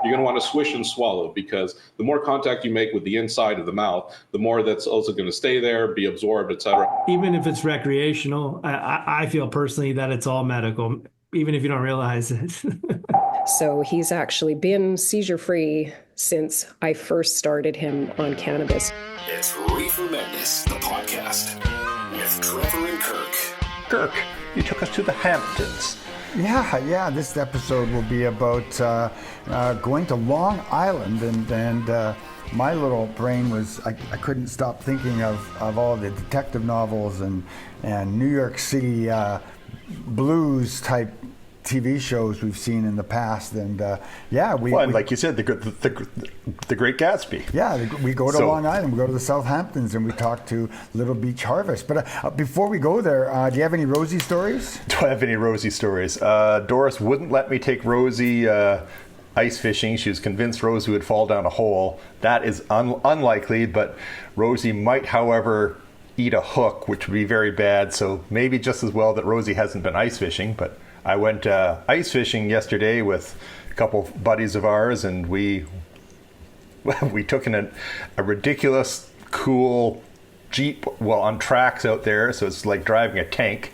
you're going to want to swish and swallow, because the more contact you make with the inside of the mouth, the more that's also going to stay there, be absorbed, etc. Even if it's recreational, I feel personally that it's all medical, even if you don't realize it. So he's actually been seizure-free since I first started him on cannabis. It's Reefer Madness, the podcast, with Trevor and Kirk. Kirk, you took us to the Hamptons. Yeah. This episode will be about going to Long Island, and my little brain was, I couldn't stop thinking of all the detective novels and New York City blues type TV shows we've seen in the past, and like you said, the Great Gatsby. Yeah, we go to Long Island, we go to the Southamptons, and we talk to Little Beach Harvest. But before we go there, do you have any Rosie stories? Do I have any Rosie stories? Doris wouldn't let me take Rosie ice fishing. She was convinced Rosie would fall down a hole. That is unlikely, but Rosie might, however, eat a hook, which would be very bad. So maybe just as well that Rosie hasn't been ice fishing, but I went ice fishing yesterday with a couple buddies of ours, and we took in a ridiculous, cool Jeep, on tracks out there, so it's like driving a tank.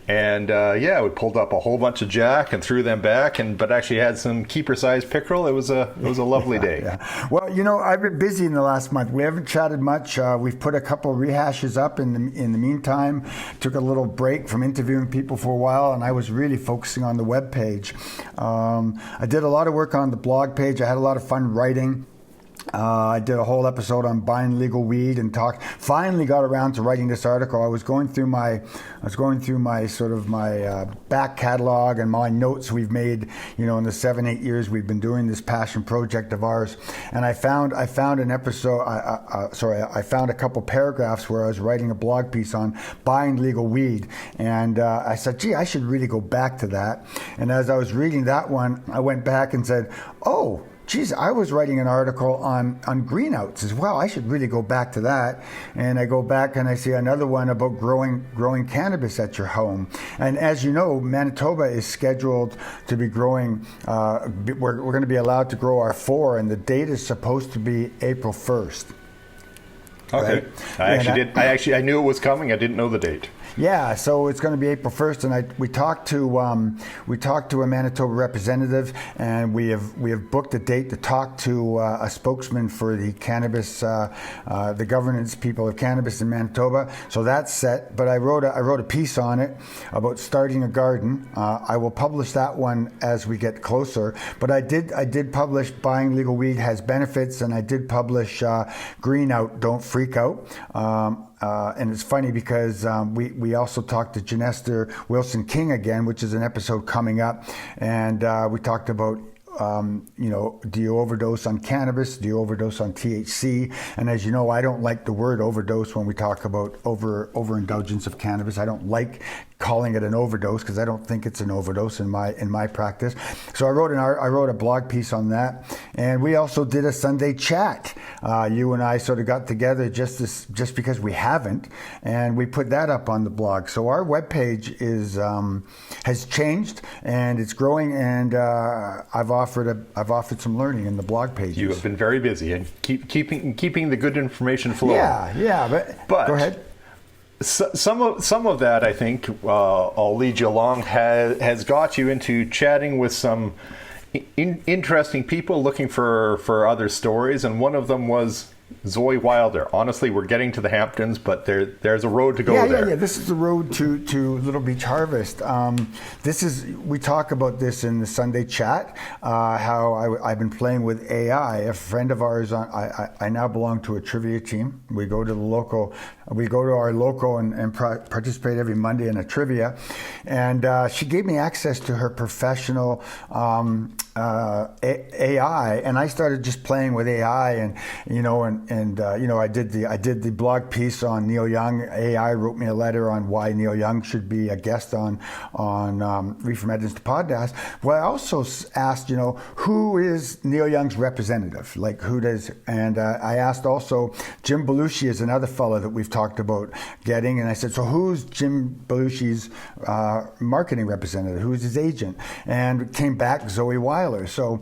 And we pulled up a whole bunch of jack and threw them back, but actually had some keeper-sized pickerel. It was a lovely day. Yeah. Well, I've been busy in the last month. We haven't chatted much. We've put a couple rehashes up in the meantime. Took a little break from interviewing people for a while, and I was really focusing on the web page. I did a lot of work on the blog page. I had a lot of fun writing. I did a whole episode on buying legal weed and finally got around to writing this article. I was going through my back catalog and my notes we've made, in the 7-8 years we've been doing this passion project of ours. And I found an episode, I found a couple paragraphs where I was writing a blog piece on buying legal weed. And I said, gee, I should really go back to that. And as I was reading that one, I went back and said, oh, geez, I was writing an article on greenouts as well. I should really go back to that. And I go back and I see another one about growing cannabis at your home. And as you know, Manitoba is scheduled to be growing, we're going to be allowed to grow R4, and the date is supposed to be April 1st. Okay. Right? I knew it was coming. I didn't know the date. Yeah, so it's going to be April 1st, and we talked to a Manitoba representative, and we have booked a date to talk to a spokesman for the cannabis, the governance people of cannabis in Manitoba. So that's set. But I wrote a piece on it about starting a garden. I will publish that one as we get closer. But I did publish Buying Legal Weed Has Benefits, and I did publish Green Out, Don't Freak Out. And it's funny because we also talked to Janester Wilson King again, which is an episode coming up. And we talked about, do you overdose on cannabis? Do you overdose on THC? And as you know, I don't like the word overdose when we talk about overindulgence of cannabis. I don't like calling it an overdose because I don't think it's an overdose in my practice. So I wrote a blog piece on that, and we also did a Sunday chat. You and I sort of got together just because we haven't, and we put that up on the blog. So our webpage has changed and it's growing, and I've offered some learning in the blog pages. You have been very busy and keeping the good information flowing. Yeah, but go ahead. Some of that, I think, I'll lead you along, has got you into chatting with some interesting people looking for other stories, and one of them was Zoe Wilder. Honestly, we're getting to the Hamptons, but there's a road to go there. Yeah. This is the road to Little Beach Harvest. We talk about this in the Sunday chat, how I've been playing with AI. A friend of ours, I now belong to a trivia team. We go to our local and participate every Monday in a trivia. And she gave me access to her professional AI, and I started just playing with AI, and I did the blog piece on Neil Young. AI wrote me a letter on why Neil Young should be a guest on Reefer Madness podcast. Well, I also asked, who is Neil Young's representative? Like, who does? And I asked also, Jim Belushi is another fellow that we've talked about getting, and I said, so who's Jim Belushi's marketing representative? Who's his agent? And it came back Zoe Wilder. Tyler. So,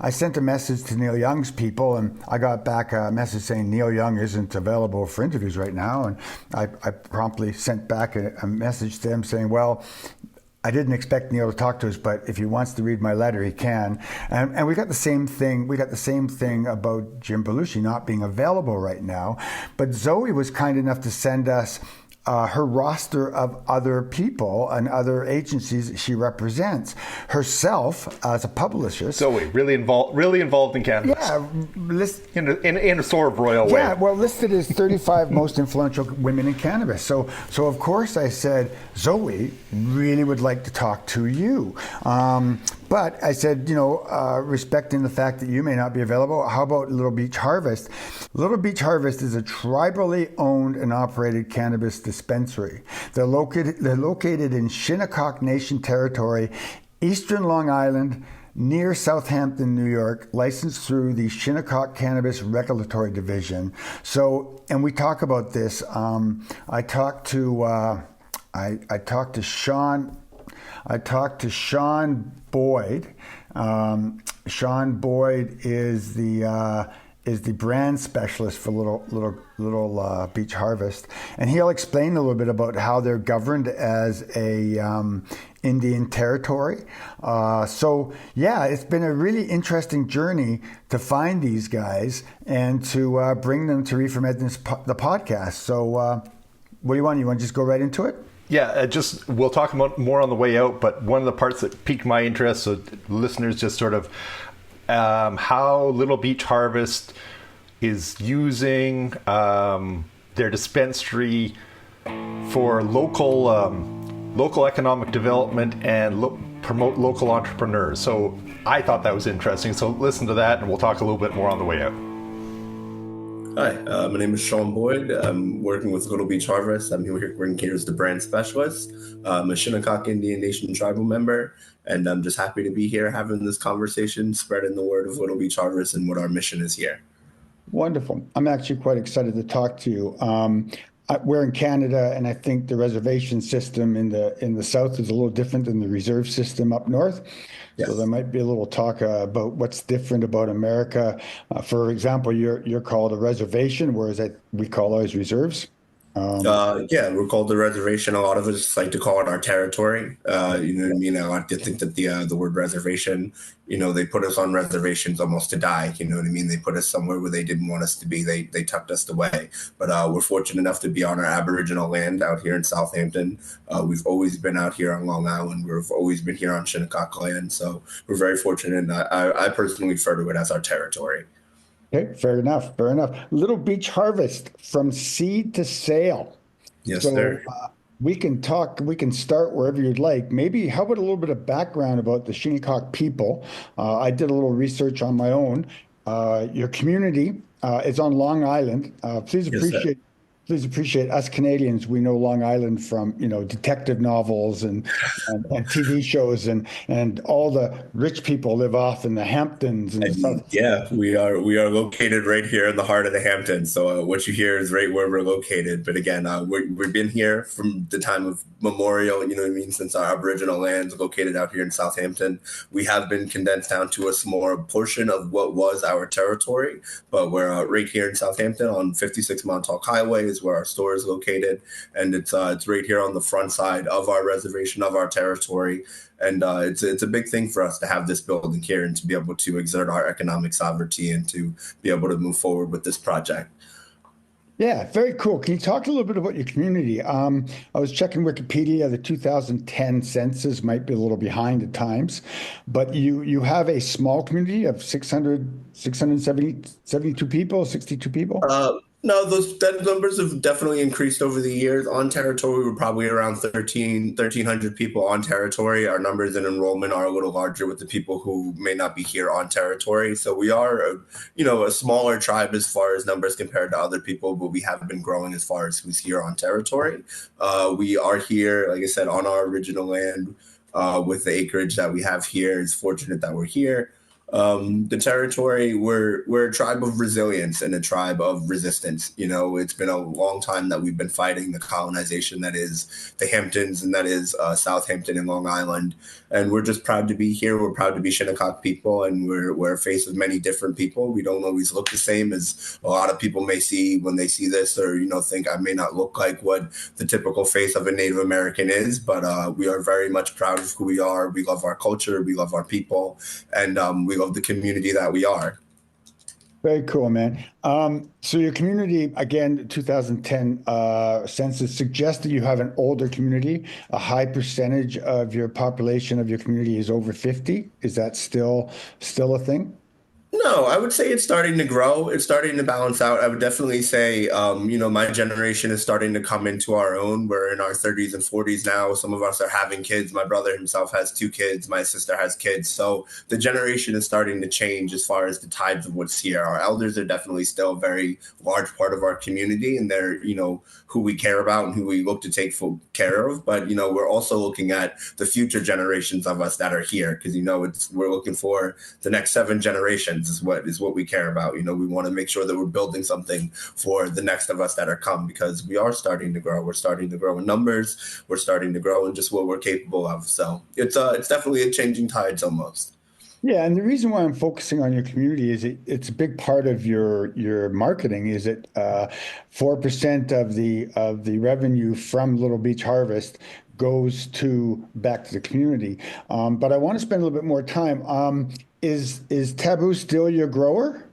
I sent a message to Neil Young's people, and I got back a message saying Neil Young isn't available for interviews right now. And I promptly sent back a message to them saying, well, I didn't expect Neil to talk to us, but if he wants to read my letter, he can. And we got the same thing. We got the same thing about Jim Belushi not being available right now. But Zoe was kind enough to send us her roster of other people and other agencies she represents. Herself as a publicist. Zoe, really involved in cannabis. Yeah, in a sort of royal way. Yeah, well, listed as 35 most influential women in cannabis. So of course I said, Zoe really would like to talk to you. But I said, respecting the fact that you may not be available, how about Little Beach Harvest? Little Beach Harvest is a tribally owned and operated cannabis dispensary. They're located in Shinnecock Nation territory, eastern Long Island, near Southampton, New York, licensed through the Shinnecock Cannabis Regulatory Division. So, and we talk about this. I talked to Sean Boyd. Sean Boyd is the brand specialist for Little Beach Harvest, and he'll explain a little bit about how they're governed as a Indian territory. So yeah, it's been a really interesting journey to find these guys and to bring them to Reefer Madness, the podcast. So what do you want? You want to just go right into it? Yeah, we'll talk about more on the way out, but one of the parts that piqued my interest, so listeners just sort of how Little Beach Harvest is using their dispensary for local economic development and promote local entrepreneurs. So I thought that was interesting. So listen to that, and we'll talk a little bit more on the way out. Hi, my name is Sean Boyd. I'm working with Little Beach Harvest. I'm here working here as the brand specialist. I'm a Shinnecock Indian Nation tribal member, and I'm just happy to be here having this conversation, spreading the word of Little Beach Harvest and what our mission is here. Wonderful. I'm actually quite excited to talk to you. We're in Canada, and I think the reservation system in the south is a little different than the reserve system up north. Yes. So there might be a little talk about what's different about America. For example, you're called a reservation, whereas we call ours reserves. Yeah, we're called the reservation. A lot of us like to call it our territory. You know what I mean? I like to think that the word reservation, they put us on reservations almost to die. You know what I mean? They put us somewhere where they didn't want us to be. They tucked us away. But we're fortunate enough to be on our Aboriginal land out here in Southampton. We've always been out here on Long Island. We've always been here on Shinnecock land. So we're very fortunate. And I personally refer to it as our territory. Okay, fair enough. Little Beach Harvest, from seed to sale. Yes, sir. We can start wherever you'd like. Maybe, how about a little bit of background about the Shinnecock people? I did a little research on my own. Your community is on Long Island. Please appreciate us Canadians. We know Long Island from detective novels and TV shows, and all the rich people live off in the Hamptons and stuff. Yeah, we are located right here in the heart of the Hamptons. So what you hear is right where we're located. But again, we've been here from the time of memorial. You know what I mean? Since our Aboriginal lands located out here in Southampton, we have been condensed down to a smaller portion of what was our territory. But we're right here in Southampton on 56 Montauk Highway is where our store is located, and it's right here on the front side of our reservation, of our territory. And it's a big thing for us to have this building here and to be able to exert our economic sovereignty and to be able to move forward with this project. Yeah, very cool. Can you talk a little bit about your community? I was checking Wikipedia. The 2010 census might be a little behind at times, but you have a small community of 672 people, 62 people? No, those numbers have definitely increased over the years. On territory, we're probably around 1,300 people on territory. Our numbers in enrollment are a little larger with the people who may not be here on territory. So we are, a smaller tribe as far as numbers compared to other people, but we have been growing as far as who's here on territory. We are here, like I said, on our original land with the acreage that we have here. It's fortunate that we're here. The territory, we're a tribe of resilience and a tribe of resistance. You know, it's been a long time that we've been fighting the colonization that is the Hamptons and that is Southampton and Long Island. And we're just proud to be here. We're proud to be Shinnecock people, and we're a face of many different people. We don't always look the same as a lot of people may see when they see this, or, you know, think I may not look like what the typical face of a Native American is, but we are very much proud of who we are. We love our culture. We love our people. And we love the community that we are. Very cool, man. So your community, again, 2010 census suggests that you have an older community. A high percentage of your population of your community is over 50. Is that still a thing? No, I would say it's starting to grow. It's starting to balance out. I would definitely say, you know, my generation is starting to come into our own. We're in our 30s and 40s now. Some of us are having kids. My brother himself has 2 kids. My sister has kids. So the generation is starting to change as far as the tides of what's here. Our elders are definitely still a very large part of our community, and they're, you know, who we care about and who we look to take full care of. But, you know, we're also looking at the future generations of us that are here, because, you know, we're looking for the next 7 generations is what we care about. You know, we want to make sure that we're building something for the next of us that are come, because we are starting to grow. We're starting to grow in numbers. We're starting to grow in just what we're capable of. So it's definitely a changing tides almost. Yeah, and the reason why I'm focusing on your community is it's a big part of your marketing. Is it 4% of the revenue from Little Beach Harvest goes back to the community? But I want to spend a little bit more time. Is Taboo still your grower?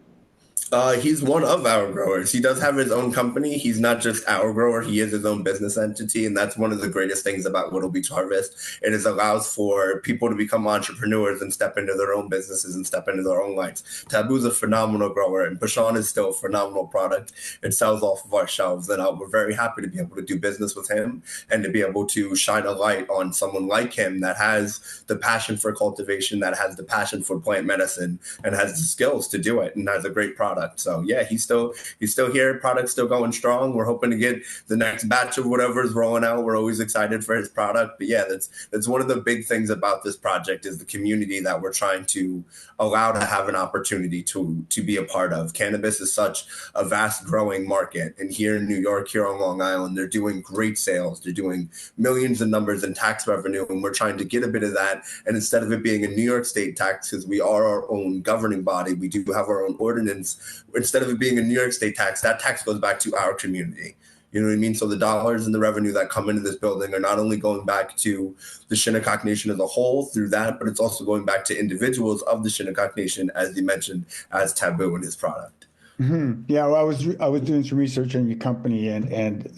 He's one of our growers. He does have his own company. He's not just our grower. He is his own business entity. And that's one of the greatest things about Little Beach Harvest. It allows for people to become entrepreneurs and step into their own businesses and step into their own lights. Taboo's a phenomenal grower, and Bashan is still a phenomenal product. It sells off of our shelves. And we're very happy to be able to do business with him and to be able to shine a light on someone like him that has the passion for cultivation, that has the passion for plant medicine, and has the skills to do it, and has a great product. So yeah, he's still here. Product's still going strong. We're hoping to get the next batch of whatever is rolling out. We're always excited for his product. But yeah, that's one of the big things about this project is the community that we're trying to allow to have an opportunity to be a part of. Cannabis is such a vast growing market. And here in New York, here on Long Island, they're doing great sales. They're doing millions of numbers in tax revenue. And we're trying to get a bit of that. And instead of it being a New York State tax, because we are our own governing body, we do have our own ordinance. Instead of it being a New York State tax, that tax goes back to our community. You know what I mean? So the dollars and the revenue that come into this building are not only going back to the Shinnecock Nation as a whole through that, but it's also going back to individuals of the Shinnecock Nation, as you mentioned, as Taboo in his product. Mm-hmm. Yeah, well, I was doing some research on your company, and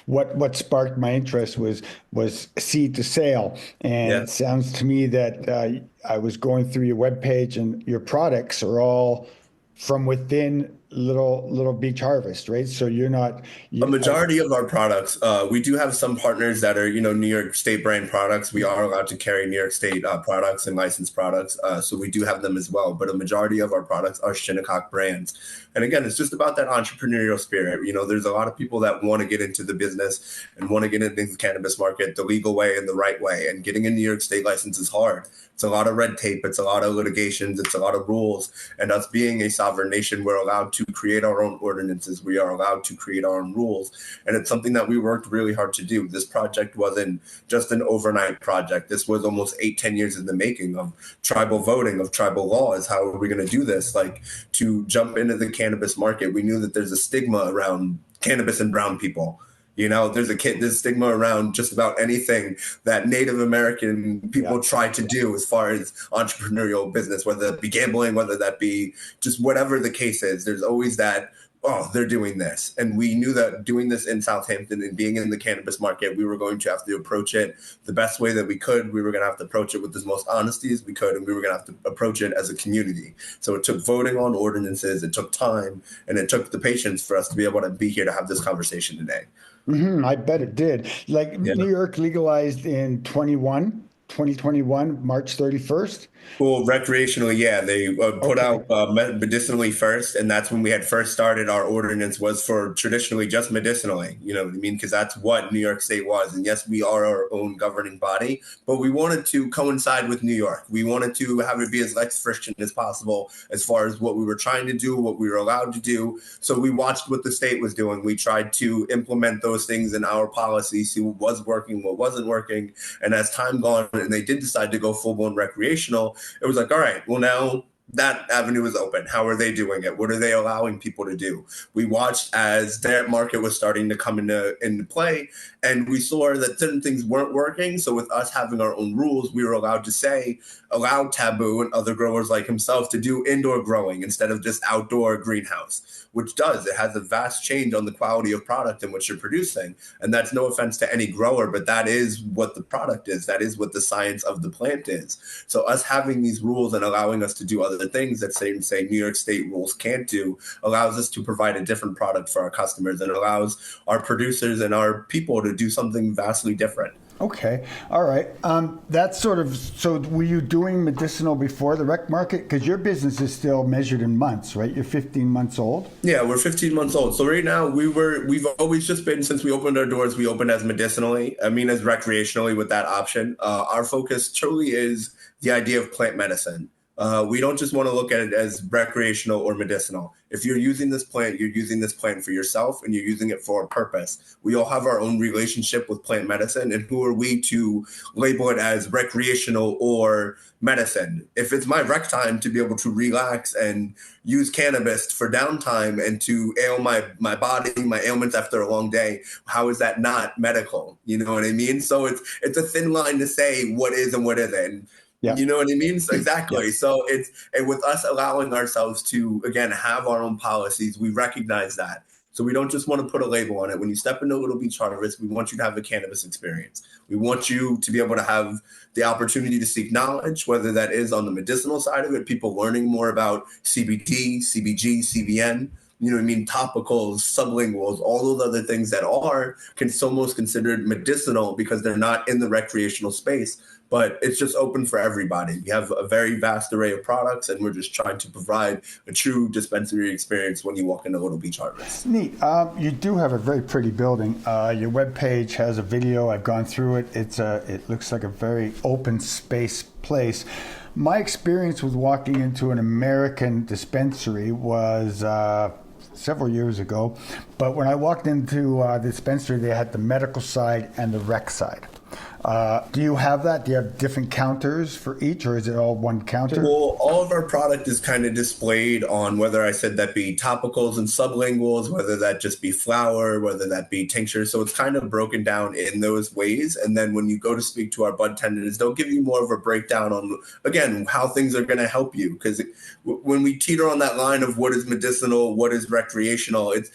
what sparked my interest was seed to sale, and Yeah. It sounds to me that I was going through your webpage, and your products are all from within Little Beach Harvest, right? So you're not a majority of our products. We do have some partners that are, you know, New York State brand products. We are allowed to carry New York State products and licensed products, so we do have them as well. But a majority of our products are Shinnecock brands. And again, it's just about that entrepreneurial spirit. You know, there's a lot of people that want to get into the business and want to get into the cannabis market the legal way and the right way. And getting a New York State license is hard. It's a lot of red tape. It's a lot of litigations. It's a lot of rules. And us being a sovereign nation, we're allowed to create our own ordinances. We are allowed to create our own rules. And it's something that we worked really hard to do. This project wasn't just an overnight project. This was almost 8-10 years in the making of tribal voting, of tribal laws. How are we going to do this? Like, to jump into the cannabis market, we knew that there's a stigma around cannabis and brown people. You know, there's stigma around just about anything that Native American people try to do as far as entrepreneurial business, whether that be gambling, whether that be just whatever the case is. There's always that, oh, they're doing this. And we knew that doing this in Southampton and being in the cannabis market, we were going to have to approach it the best way that we could. We were going to have to approach it with as most honesty as we could, and we were going to have to approach it as a community. So it took voting on ordinances, it took time, and it took the patience for us to be able to be here to have this conversation today. Mm-hmm, I bet it did. Like New York legalized in 21. 2021, March 31st. Well, recreationally, yeah, they put Okay. out medicinally first, and that's when we had first started. Our ordinance was for traditionally just medicinally, you know what I mean? Because that's what New York State was. And yes, we are our own governing body, but we wanted to coincide with New York. We wanted to have it be as less friction as possible as far as what we were trying to do, what we were allowed to do. So we watched what the state was doing. We tried to implement those things in our policy, see what was working, what wasn't working. And as time gone, and they did decide to go full-blown recreational, it was like, all right, well, now that avenue is open. How are they doing it? What are they allowing people to do? We watched as that market was starting to come into play, and we saw that certain things weren't working. So with us having our own rules, we were allowed to allow Taboo and other growers like himself to do indoor growing instead of just outdoor greenhouse, which it has a vast change on the quality of product in which you're producing. And that's no offense to any grower, but that is what the product is. That is what the science of the plant is. So us having these rules and allowing us to do other things that say New York State rules can't do allows us to provide a different product for our customers and allows our producers and our people to do something vastly different. Okay. All right. That's sort of, so were you doing medicinal before the rec market? Because your business is still measured in months, right? You're 15 months old? Yeah, we're 15 months old. So right now we've always just been, since we opened our doors, we opened as medicinally, as recreationally with that option. Our focus truly is the idea of plant medicine. We don't just want to look at it as recreational or medicinal. If you're using this plant, you're using this plant for yourself and you're using it for a purpose. We all have our own relationship with plant medicine, and who are we to label it as recreational or medicine? If it's my rec time to be able to relax and use cannabis for downtime and to ail my body, my ailments after a long day, how is that not medical? You know what I mean? So it's a thin line to say what is and what isn't. Yeah. You know what I mean? So exactly. Yeah. So and with us allowing ourselves to, again, have our own policies, we recognize that. So we don't just want to put a label on it. When you step into Little Beach Harvest, we want you to have a cannabis experience. We want you to be able to have the opportunity to seek knowledge, whether that is on the medicinal side of it, people learning more about CBD, CBG, CBN, you know what I mean, topicals, sublinguals, all those other things that are almost considered medicinal because they're not in the recreational space. But it's just open for everybody. We have a very vast array of products, and we're just trying to provide a true dispensary experience when you walk into Little Beach Harvest. Neat. You do have a very pretty building. Your webpage has a video. I've gone through it. It looks like a very open space place. My experience with walking into an American dispensary was several years ago. But when I walked into the dispensary, they had the medical side and the rec side. Do you have that? Do you have different counters for each, or is it all one counter? Well, all of our product is kind of displayed on whether I said that be topicals and sublinguals, whether that just be flower, whether that be tincture. So it's kind of broken down in those ways. And then when you go to speak to our bud tenders, they'll give you more of a breakdown on, again, how things are going to help you. Because when we teeter on that line of what is medicinal, what is recreational, it's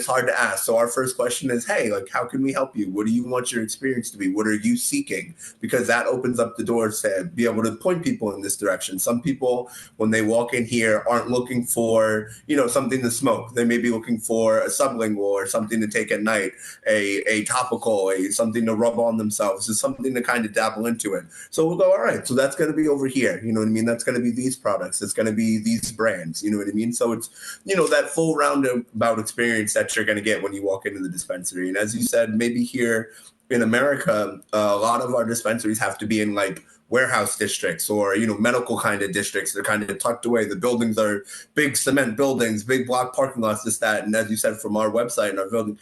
hard to ask. So our first question is, hey, like, how can we help you? What do you want your experience to be? What are you seeking? Because that opens up the doors to be able to point people in this direction. Some people, when they walk in here, aren't looking for, something to smoke. They may be looking for a sublingual or something to take at night, a topical, something to rub on themselves, just something to kind of dabble into it. So we'll go, all right, so that's going to be over here. You know what I mean? That's going to be these products. It's going to be these brands. You know what I mean? So it's, that full roundabout experience that you're going to get when you walk into the dispensary. And as you said, maybe here in America, a lot of our dispensaries have to be in like warehouse districts or, medical kind of districts. They're kind of tucked away. The buildings are big cement buildings, big block parking lots, this, that. And as you said, from our website and our building,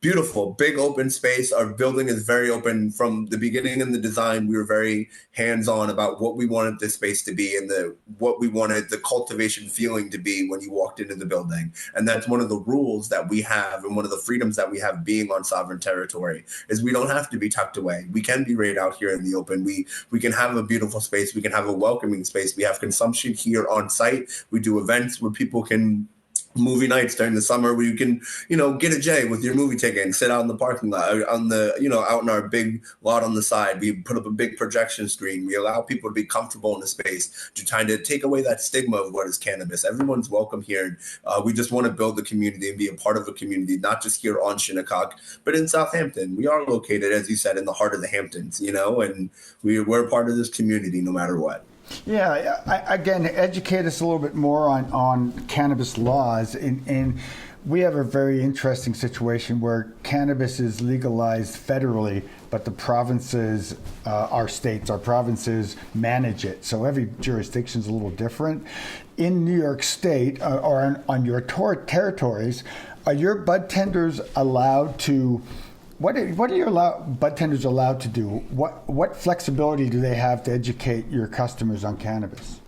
beautiful, big open space. Our building is very open from the beginning in the design. We were very hands-on about what we wanted this space to be and what we wanted the cultivation feeling to be when you walked into the building. And that's one of the rules that we have and one of the freedoms that we have being on sovereign territory is we don't have to be tucked away. We can be right out here in the open. We can have a beautiful space. We can have a welcoming space. We have consumption here on site. We do events where people can movie nights during the summer where you can, get a J with your movie ticket and sit out in the parking lot, out in our big lot on the side. We put up a big projection screen. We allow people to be comfortable in the space to try to take away that stigma of what is cannabis. Everyone's welcome here. We just want to build the community and be a part of a community, not just here on Shinnecock, but in Southampton. We are located, as you said, in the heart of the Hamptons, and we're part of this community no matter what. Yeah, again, educate us a little bit more on cannabis laws. And we have a very interesting situation where cannabis is legalized federally, but the provinces, our provinces manage it. So every jurisdiction is a little different. In New York State, or on your territories, are your bud tenders allowed to... What are your bud tenders allowed to do? What flexibility do they have to educate your customers on cannabis?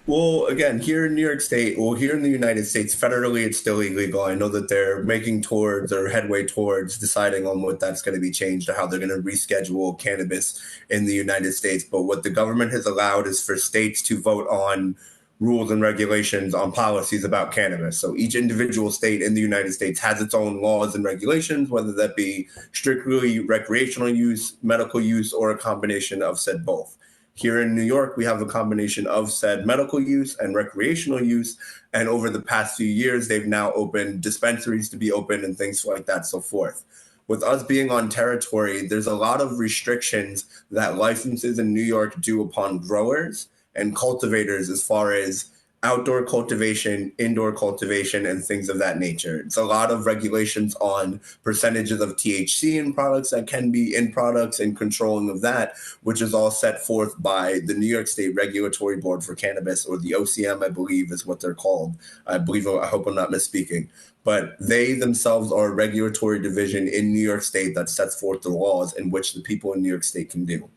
Well, again, here in New York State, here in the United States, federally, it's still illegal. I know that they're making towards or headway towards deciding on what that's going to be changed or how they're going to reschedule cannabis in the United States. But what the government has allowed is for states to vote on rules and regulations on policies about cannabis. So each individual state in the United States has its own laws and regulations, whether that be strictly recreational use, medical use, or a combination of said both. Here in New York, we have a combination of said medical use and recreational use. And over the past few years, they've now opened dispensaries to be open and things like that, so forth. With us being on territory, there's a lot of restrictions that licenses in New York do upon growers and cultivators as far as outdoor cultivation, indoor cultivation, and things of that nature. It's a lot of regulations on percentages of THC in products that can be in products and controlling of that, which is all set forth by the New York State Regulatory Board for Cannabis, or the OCM, I believe is what they're called. I hope I'm not misspeaking. But they themselves are a regulatory division in New York State that sets forth the laws in which the people in New York State can do.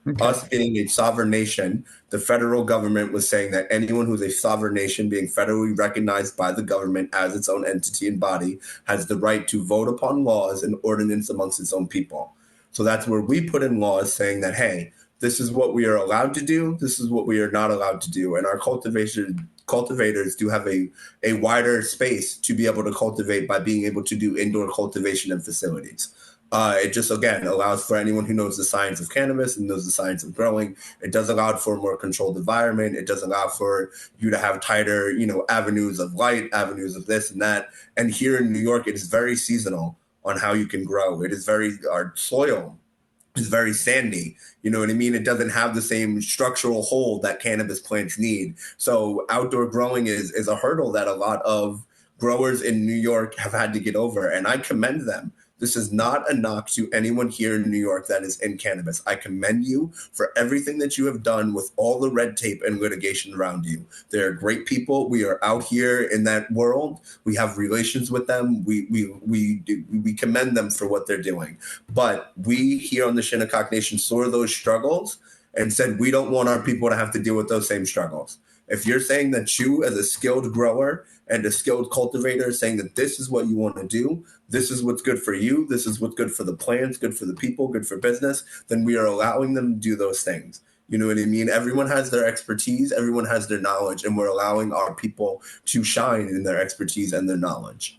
Okay. Us being a sovereign nation, the federal government was saying that anyone who's a sovereign nation being federally recognized by the government as its own entity and body has the right to vote upon laws and ordinance amongst its own people. So that's where we put in laws saying that, hey, this is what we are allowed to do. This is what we are not allowed to do. And our cultivators do have a wider space to be able to cultivate by being able to do indoor cultivation and facilities. It just, again, allows for anyone who knows the science of cannabis and knows the science of growing. It does allow for a more controlled environment. It does allow for you to have tighter, avenues of light, avenues of this and that. And here in New York, it is very seasonal on how you can grow. Our soil is very sandy. You know what I mean? It doesn't have the same structural hold that cannabis plants need. So outdoor growing is a hurdle that a lot of growers in New York have had to get over. And I commend them. This is not a knock to anyone here in New York that is in cannabis. I commend you for everything that you have done with all the red tape and litigation around you. They're great people. We are out here in that world. We have relations with them. We commend them for what they're doing. But we here on the Shinnecock Nation saw those struggles and said we don't want our people to have to deal with those same struggles. If you're saying that you, as a skilled grower and a skilled cultivator, saying that this is what you want to do, this is what's good for you, this is what's good for the plants, good for the people, good for business, then we are allowing them to do those things. You know what I mean? Everyone has their expertise, everyone has their knowledge, and we're allowing our people to shine in their expertise and their knowledge.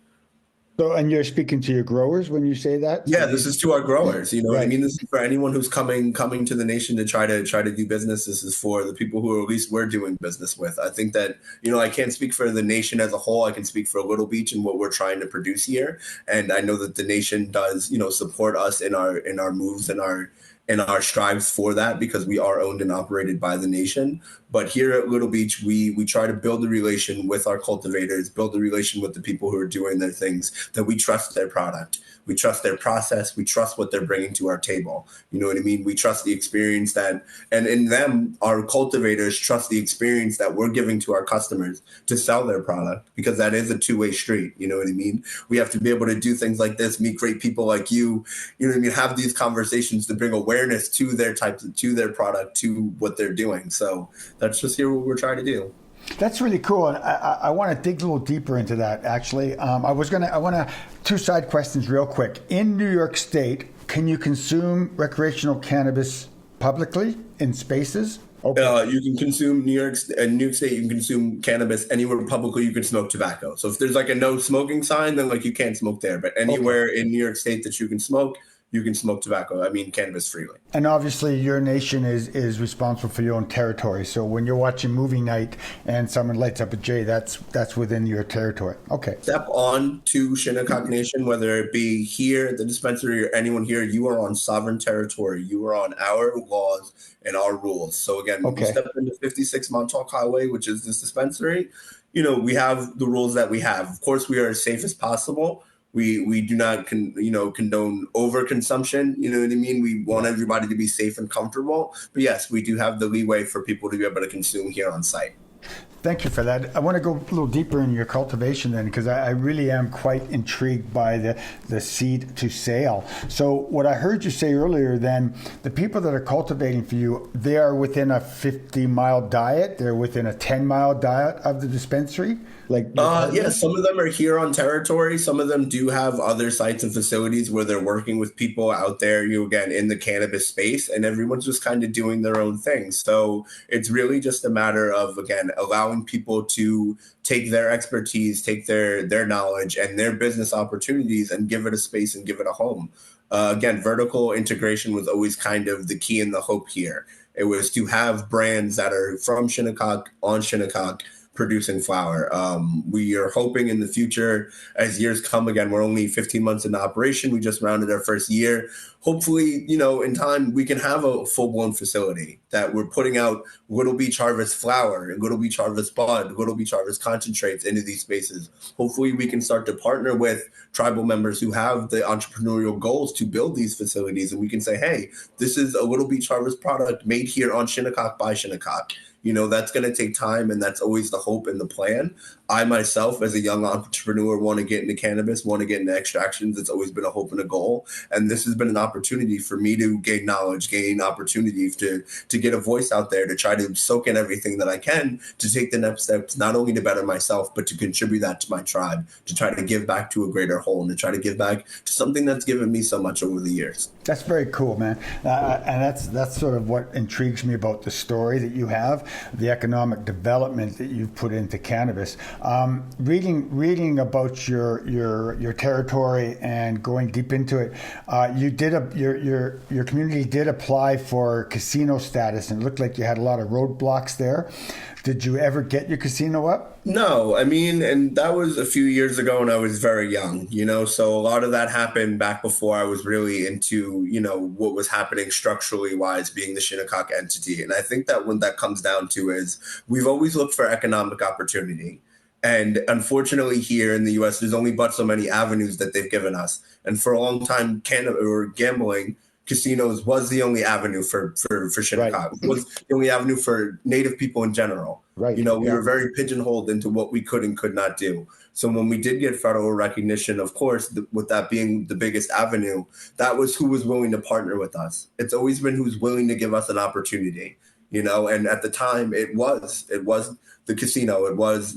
So, and you're speaking to your growers when you say that? Yeah, this is to our growers. You know what I mean? This is for anyone who's coming to the nation to try to do business. This is for the people who at least we're doing business with. I think that, I can't speak for the nation as a whole. I can speak for Little Beach and what we're trying to produce here. And I know that the nation does, support us in our moves and our strives for that, because we are owned and operated by the nation. But here at Little Beach, we try to build a relation with our cultivators, build a relation with the people who are doing their things, that we trust their product. We trust their process. We trust what they're bringing to our table. You know what I mean? We trust the experience and in them, our cultivators trust the experience that we're giving to our customers to sell their product, because that is a two-way street. You know what I mean? We have to be able to do things like this, meet great people like you know what I mean? Have these conversations to bring awareness to their to their product, to what they're doing. So that's just here what we're trying to do. That's really cool, and I want to dig a little deeper into that. Actually, I want to two side questions real quick. In New York State, can you consume recreational cannabis publicly in spaces? Okay. You can consume New York State, you can consume cannabis anywhere publicly. You can smoke tobacco. So if there's like a no smoking sign, then like you can't smoke there. But anywhere in New York State that you can smoke tobacco. I mean, cannabis freely. And obviously, your nation is responsible for your own territory. So when you're watching movie night and someone lights up a J, that's within your territory. Okay. Step on to Shinnecock Nation, whether it be here at the dispensary or anyone here, you are on sovereign territory. You are on our laws and our rules. So again, when you step into 56 Montauk Highway, which is this dispensary, we have the rules that we have. Of course, we are as safe as possible. We do not condone overconsumption. You know what I mean? We want everybody to be safe and comfortable. But yes, we do have the leeway for people to be able to consume here on site. Thank you for that. I want to go a little deeper in your cultivation then, because I really am quite intrigued by the seed to sale. So what I heard you say earlier then, the people that are cultivating for you, they are within a 50-mile diet. They're within a 10-mile diet of the dispensary. Yeah, some of them are here on territory. Some of them do have other sites and facilities where they're working with people out there, again, in the cannabis space, and everyone's just kind of doing their own thing. So it's really just a matter of, again, allowing people to take their expertise, take their knowledge and their business opportunities and give it a space and give it a home. Again, vertical integration was always kind of the key and the hope here. It was to have brands that are from Shinnecock, on Shinnecock, producing flower. We are hoping in the future, as years come, again, we're only 15 months into operation. We just rounded our first year. Hopefully, in time, we can have a full-blown facility that we're putting out Little Beach Harvest flower and Little Beach Harvest bud, Little Beach Harvest concentrates into these spaces. Hopefully, we can start to partner with tribal members who have the entrepreneurial goals to build these facilities. And we can say, hey, this is a Little Beach Harvest product made here on Shinnecock by Shinnecock. That's going to take time, and that's always the hope and the plan. I myself, as a young entrepreneur, want to get into cannabis, want to get into extractions. It's always been a hope and a goal. And this has been an opportunity for me to gain knowledge, gain opportunity to get a voice out there, to try to soak in everything that I can, to take the next steps, not only to better myself, but to contribute that to my tribe, to try to give back to a greater whole, and to try to give back to something that's given me so much over the years. That's very cool, man. And that's sort of what intrigues me about the story that you have, the economic development that you've put into cannabis. Reading about your territory and going deep into it, your community did apply for casino status, and it looked like you had a lot of roadblocks there. Did you ever get your casino up? No, I mean, and that was a few years ago when I was very young, so a lot of that happened back before I was really into, what was happening structurally wise, being the Shinnecock entity. And I think that what that comes down to is we've always looked for economic opportunity. And unfortunately here in the US, there's only but so many avenues that they've given us. And for a long time, gambling, casinos was the only avenue for Shinnecock. Right. Was the only avenue for Native people in general. Right. We were very pigeonholed into what we could and could not do. So when we did get federal recognition, of course, with that being the biggest avenue, that was who was willing to partner with us. It's always been who's willing to give us an opportunity, and at the time it was the casino, it was,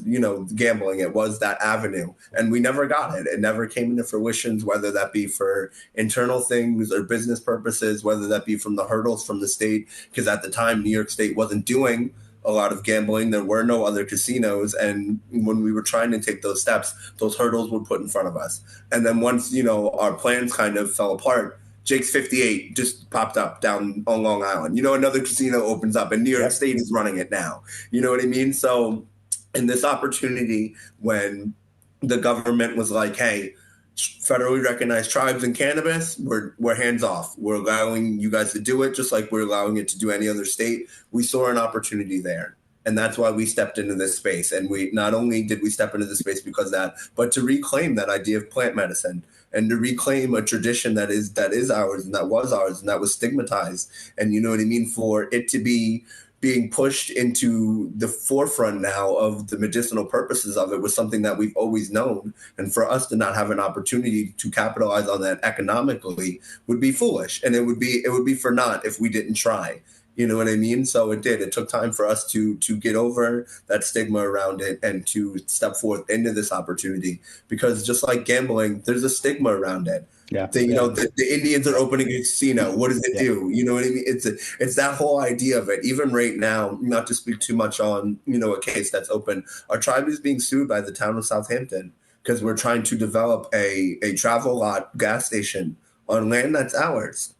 gambling, it was that avenue. And we never got it. It never came into fruition, whether that be for internal things or business purposes, whether that be from the hurdles from the state, because at the time, New York State wasn't doing a lot of gambling. There were no other casinos. And when we were trying to take those steps, those hurdles were put in front of us. And then once, our plans kind of fell apart, Jake's 58 just popped up down on Long Island. Another casino opens up and New York State is running it now. You know what I mean? So in this opportunity, when the government was like, hey, federally recognized tribes in cannabis, we're hands off. We're allowing you guys to do it just like we're allowing it to do any other state. We saw an opportunity there. And that's why we stepped into this space. And we not only did we step into this space because of that, but to reclaim that idea of plant medicine and to reclaim a tradition that is ours and that was ours and that was stigmatized. And you know what I mean? For it to be being pushed into the forefront now of the medicinal purposes of it was something that we've always known. And for us to not have an opportunity to capitalize on that economically would be foolish. And it would be for naught if we didn't try. You know what I mean? So it did. It took time for us to get over that stigma around it and to step forth into this opportunity. Because just like gambling, there's a stigma around it. Yeah. The Indians are opening a casino. What does it do? You know what I mean? It's that whole idea of it. Even right now, not to speak too much on, a case that's open, our tribe is being sued by the town of Southampton because we're trying to develop a travel lot gas station on land that's ours.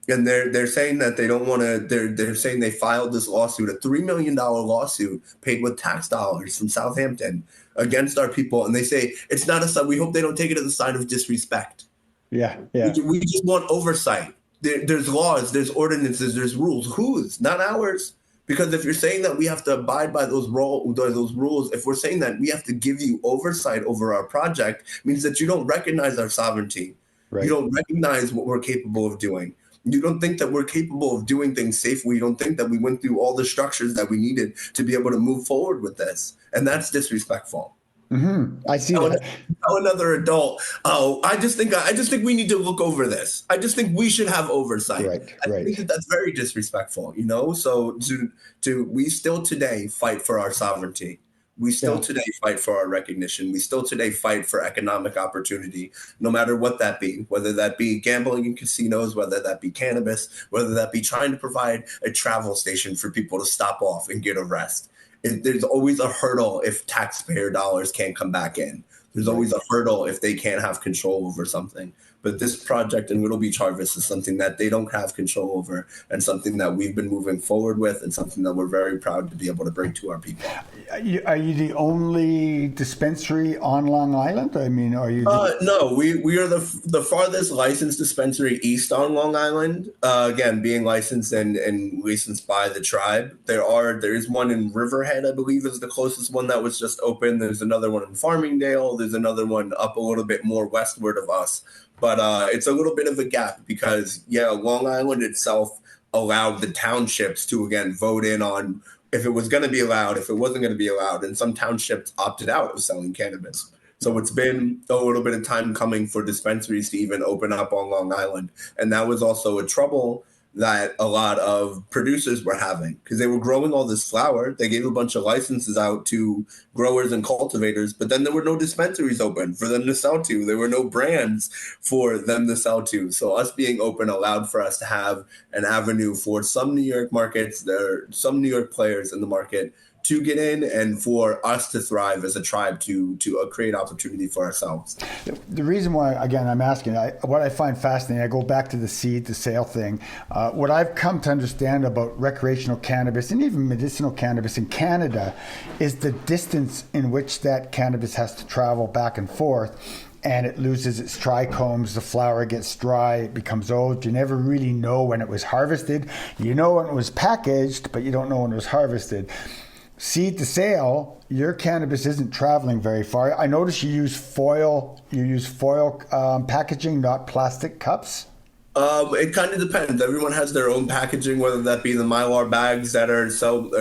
And they're saying that they don't want to. They're saying they filed this lawsuit, a $3 million lawsuit paid with tax dollars from Southampton against our people, and they say it's not a. We hope they don't take it as a sign of disrespect. Yeah. We just want oversight. There's laws, there's ordinances, there's rules. Whose? Not ours. Because if you're saying that we have to abide by those rules, if we're saying that we have to give you oversight over our project, it means that you don't recognize our sovereignty. Right. You don't recognize what we're capable of doing. You don't think that we're capable of doing things safely. You don't think that we went through all the structures that we needed to be able to move forward with this. And that's disrespectful. Mm-hmm. I see that. Tell another adult, I just think we need to look over this. I just think we should have oversight. I think that's very disrespectful, So we still today fight for our sovereignty. We still today fight for our recognition. We still today fight for economic opportunity, no matter what that be, whether that be gambling in casinos, whether that be cannabis, whether that be trying to provide a travel station for people to stop off and get a rest. There's always a hurdle if taxpayer dollars can't come back in. There's always a hurdle if they can't have control over something. But this project in Little Beach Harvest is something that they don't have control over, and something that we've been moving forward with, and something that we're very proud to be able to bring to our people. Are you the only dispensary on Long Island? I mean, are you? No, we are the farthest licensed dispensary east on Long Island. Again, being licensed and licensed by the tribe. There is one in Riverhead, I believe, is the closest one that was just open. There's another one in Farmingdale. There's another one up a little bit more westward of us. But it's a little bit of a gap because, Long Island itself allowed the townships to, again, vote in on if it was going to be allowed, if it wasn't going to be allowed. And some townships opted out of selling cannabis. So it's been a little bit of time coming for dispensaries to even open up on Long Island. And that was also a trouble that a lot of producers were having because they were growing all this flower. They gave a bunch of licenses out to growers and cultivators, but then there were no dispensaries open for them to sell to. There were no brands for them to sell to. So us being open allowed for us to have an avenue for some New York markets. There are some New York players in the market to get in, and for us to thrive as a tribe to create opportunity for ourselves. The reason why, again, I'm asking, what I find fascinating, I go back to the seed to sale thing. What I've come to understand about recreational cannabis and even medicinal cannabis in Canada is the distance in which that cannabis has to travel back and forth. And it loses its trichomes, the flower gets dry, it becomes old. You never really know when it was harvested. You know when it was packaged, but you don't know when it was harvested. Seed to sale, your cannabis isn't traveling very far. I notice you use foil packaging, not plastic cups. It kind of depends. Everyone has their own packaging, whether that be the Mylar bags that are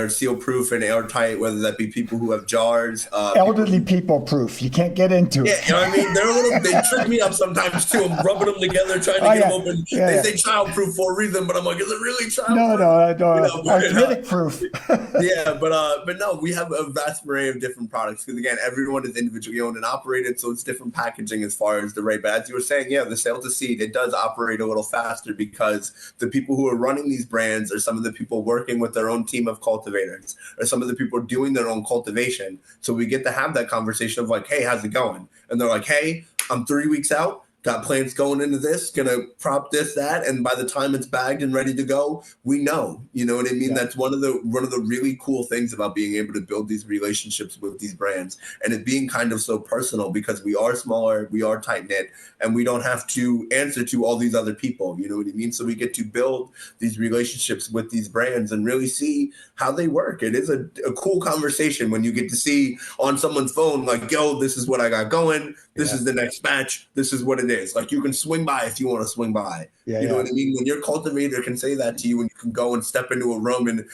seal-proof and airtight, whether that be people who have jars. Elderly people proof. You can't get into it. Yeah, you know what I mean? They trick me up sometimes, too. I'm rubbing them together, trying to get them open. They say child-proof for a reason, but I'm like, is it really child-proof? No. Arthritic-proof. But no, we have a vast array of different products. Because, again, everyone is individually owned and operated, so it's different packaging as far as the rate. But as you were saying, the sale to seed, it does operate a little faster because the people who are running these brands are some of the people working with their own team of cultivators or some of the people doing their own cultivation. So we get to have that conversation of like, hey, how's it going? And they're like, hey, I'm 3 weeks out. Got plans going into this, gonna prop this, that, and by the time it's bagged and ready to go, we know. You know what I mean? Yeah. That's one of the really cool things about being able to build these relationships with these brands, and it being kind of so personal because we are smaller, we are tight knit, and we don't have to answer to all these other people. You know what I mean? So we get to build these relationships with these brands and really see how they work. It is a cool conversation when you get to see on someone's phone like, yo, this is what I got going. This is the next batch. This is what it it is. Like, you can swing by if you want to swing by. Yeah, you know yeah. what I mean? When your cultivator can say that to you, and you can go and step into a room, and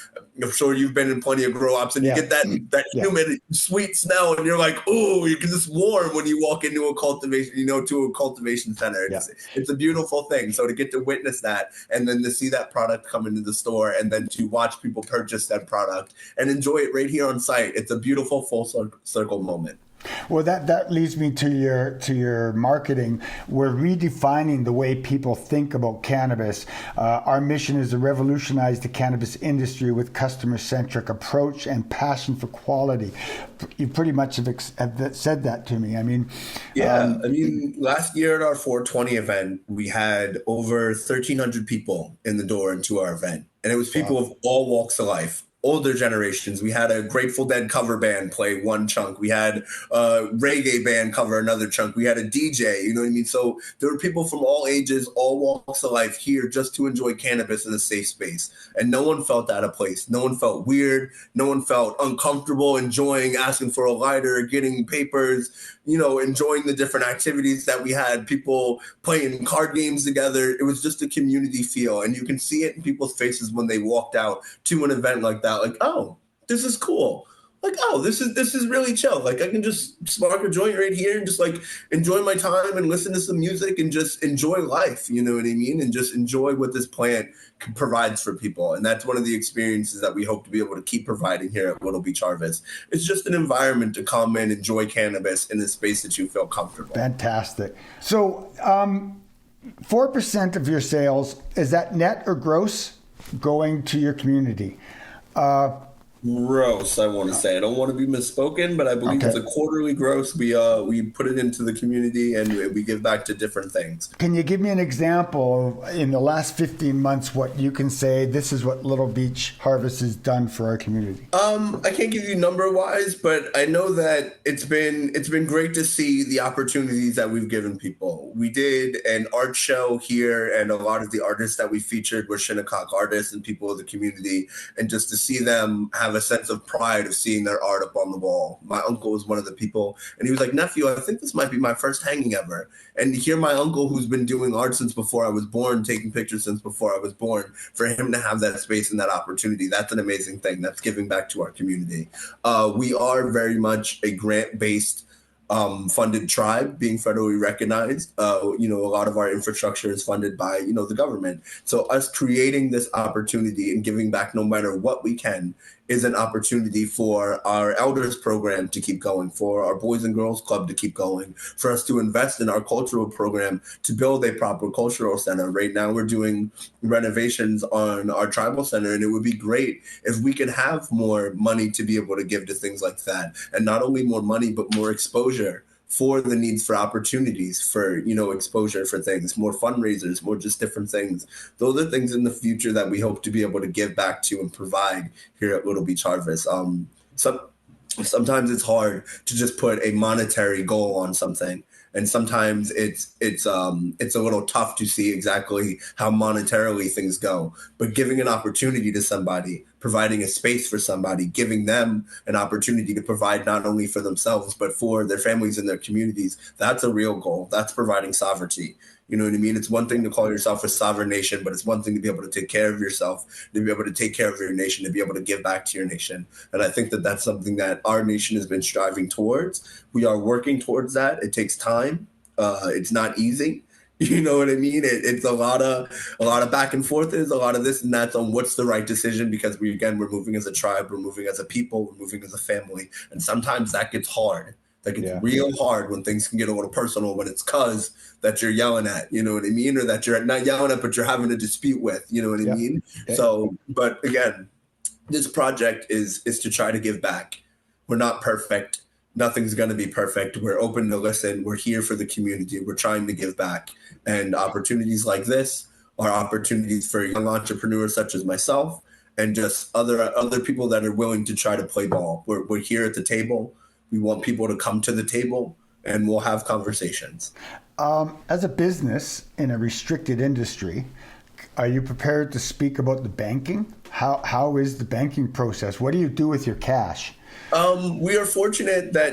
I'm sure you've been in plenty of grow ops, and Yeah. you get that Yeah. humid, sweet smell, and you're like, oh, you can just warm when you walk into a cultivation, to a cultivation center. It's a beautiful thing. So to get to witness that, and then to see that product come into the store, and then to watch people purchase that product and enjoy it right here on site, it's a beautiful full circle moment. Well, that leads me to your marketing. We're redefining the way people think about cannabis. Our mission is to revolutionize the cannabis industry with customer-centric approach and passion for quality. You pretty much have said that to me. I mean, last year at our 420 event, we had over 1,300 people in the door into our event, and it was people of all walks of life. Older generations. We had a Grateful Dead cover band play one chunk. We had a reggae band cover another chunk. We had a DJ, you know what I mean? So there were people from all ages, all walks of life here just to enjoy cannabis in a safe space. And no one felt out of place. No one felt weird. No one felt uncomfortable asking for a lighter, getting papers, enjoying the different activities that we had, people playing card games together. It was just a community feel. And you can see it in people's faces when they walked out to an event like that. Like, oh, this is cool. Like, oh, this is really chill. Like, I can just spark a joint right here and just like enjoy my time and listen to some music and just enjoy life. You know what I mean? And just enjoy what this plant provides for people. And that's one of the experiences that we hope to be able to keep providing here at Little Beach Harvest. It's just an environment to come and enjoy cannabis in a space that you feel comfortable. Fantastic. So 4% of your sales, is that net or gross going to your community? Gross, I want to say. I don't want to be misspoken, but I believe it's a quarterly gross. We put it into the community and we give back to different things. Can you give me an example in the last 15 months what you can say this is what Little Beach Harvest has done for our community? I can't give you number wise, but I know that it's been great to see the opportunities that we've given people. We did an art show here, and a lot of the artists that we featured were Shinnecock artists and people of the community, and just to see them have a sense of pride of seeing their art up on the wall. My uncle was one of the people, and he was like, nephew, I think this might be my first hanging ever. And to hear my uncle, who's been doing art since before I was born, taking pictures since before I was born, for him to have that space and that opportunity, that's an amazing thing. That's giving back to our community. We are very much a grant-based funded tribe, being federally recognized. A lot of our infrastructure is funded by, the government. So us creating this opportunity and giving back no matter what we can is an opportunity for our elders program to keep going, for our Boys and Girls Club to keep going, for us to invest in our cultural program to build a proper cultural center. Right now we're doing renovations on our tribal center, and it would be great if we could have more money to be able to give to things like that. And not only more money, but more exposure for the needs for opportunities, for, exposure for things, more fundraisers, more just different things. Those are things in the future that we hope to be able to give back to and provide here at Little Beach Harvest. Sometimes it's hard to just put a monetary goal on something. And sometimes it's a little tough to see exactly how monetarily things go. But giving an opportunity to somebody, providing a space for somebody, giving them an opportunity to provide not only for themselves, but for their families and their communities, that's a real goal. That's providing sovereignty. You know what I mean? It's one thing to call yourself a sovereign nation, but it's one thing to be able to take care of yourself, to be able to take care of your nation, to be able to give back to your nation. And I think that that's something that our nation has been striving towards. We are working towards that. It takes time. It's not easy. You know what I mean? It's a lot of back and forth. There's a lot of this and that on what's the right decision, because we're moving as a tribe, we're moving as a people, we're moving as a family. And sometimes that gets hard. That gets real hard when things can get a little personal, when it's cuz that you're yelling at, you know what I mean? Or that you're not yelling at, but you're having a dispute with, you know what I mean? Yeah. So, but again, this project is to try to give back. We're not perfect. Nothing's going to be perfect. We're open to listen. We're here for the community. We're trying to give back. And opportunities like this are opportunities for young entrepreneurs such as myself and just other people that are willing to try to play ball. We're here at the table. We want people to come to the table, and we'll have conversations. As a business in a restricted industry, are you prepared to speak about the banking? How is the banking process? What do you do with your cash? We are fortunate that,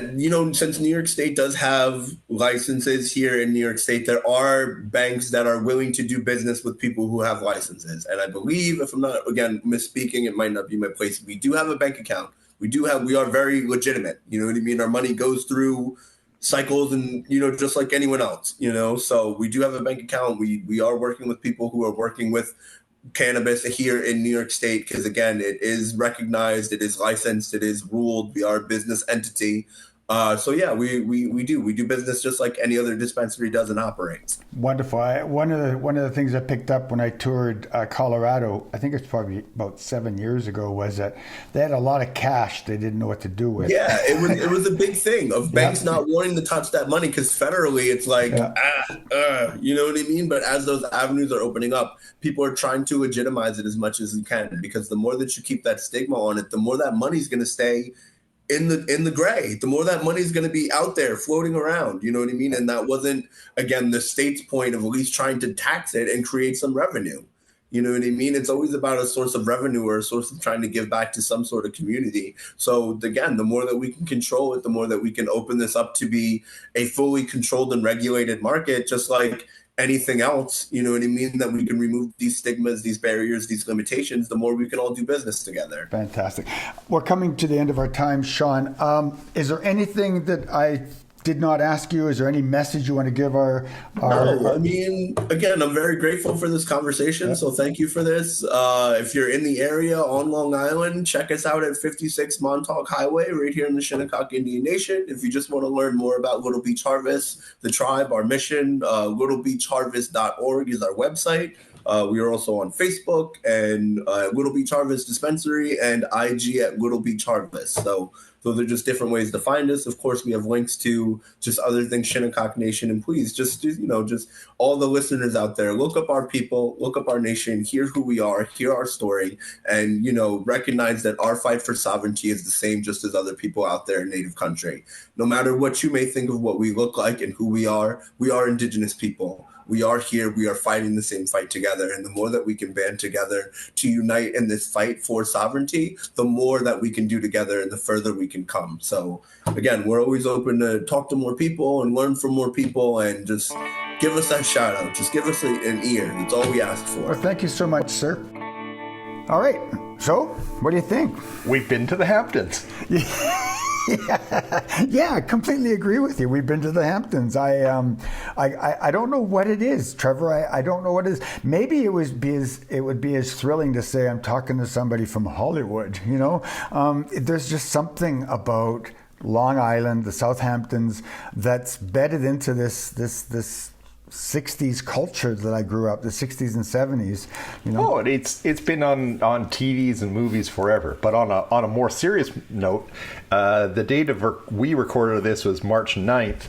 since New York State does have licenses here in New York State, there are banks that are willing to do business with people who have licenses. And I believe, if I'm not, again, misspeaking, it might not be my place. We do have a bank account. We are very legitimate. You know what I mean? Our money goes through cycles and, just like anyone else, so we do have a bank account. We are working with people who are working with cannabis here in New York State because, again, it is recognized, it is licensed, it is ruled. We are a business entity. So yeah, we do business just like any other dispensary does and operates. Wonderful. One of the things I picked up when I toured Colorado, I think it's probably about 7 years ago, was that they had a lot of cash they didn't know what to do with. Yeah, it was a big thing of banks not wanting to touch that money because federally it's like, you know what I mean? But as those avenues are opening up, people are trying to legitimize it as much as you can, because the more that you keep that stigma on it, the more that money's going to stay in the gray, the more that money is going to be out there floating around, you know what I mean? And that wasn't, again, the state's point of at least trying to tax it and create some revenue. You know what I mean? It's always about a source of revenue or a source of trying to give back to some sort of community. So again, the more that we can control it, the more that we can open this up to be a fully controlled and regulated market, just like anything else, you know what I mean, that we can remove these stigmas, these barriers, these limitations, the more we can all do business together. Fantastic. We're coming to the end of our time, Sean. Is there anything that I did not ask you? Is there any message you want to give our I mean, again, I'm very grateful for this conversation. So thank you for this. If you're in the area on Long Island, check us out at 56 Montauk Highway right here in the Shinnecock Indian Nation. If you just want to learn more about Little Beach Harvest, the tribe, our mission, littlebeachharvest.org is our website. We are also on Facebook and Little Beach Harvest Dispensary and IG at Little Beach Harvest. So those are just different ways to find us. Of course, we have links to just other things, Shinnecock Nation. And please, just all the listeners out there, look up our people, look up our nation, hear who we are, hear our story, and, recognize that our fight for sovereignty is the same just as other people out there in Native country. No matter what you may think of what we look like and who we are Indigenous people. We are here. We are fighting the same fight together. And the more that we can band together to unite in this fight for sovereignty, the more that we can do together and the further we can come. So again, we're always open to talk to more people and learn from more people, and just give us that shout out. Just give us an ear. That's all we ask for. Well, thank you so much, sir. All right. So what do you think? We've been to the Hamptons. Yeah, I completely agree with you. We've been to the Hamptons. I don't know what it is, Trevor. I don't know what it is. Maybe it would be as thrilling to say I'm talking to somebody from Hollywood. There's just something about Long Island, the Southamptons, that's bedded into this 60s culture that I grew up, the 60s and 70s. Oh, it's been on TVs and movies forever. But on a more serious note, the date we recorded this was March 9th.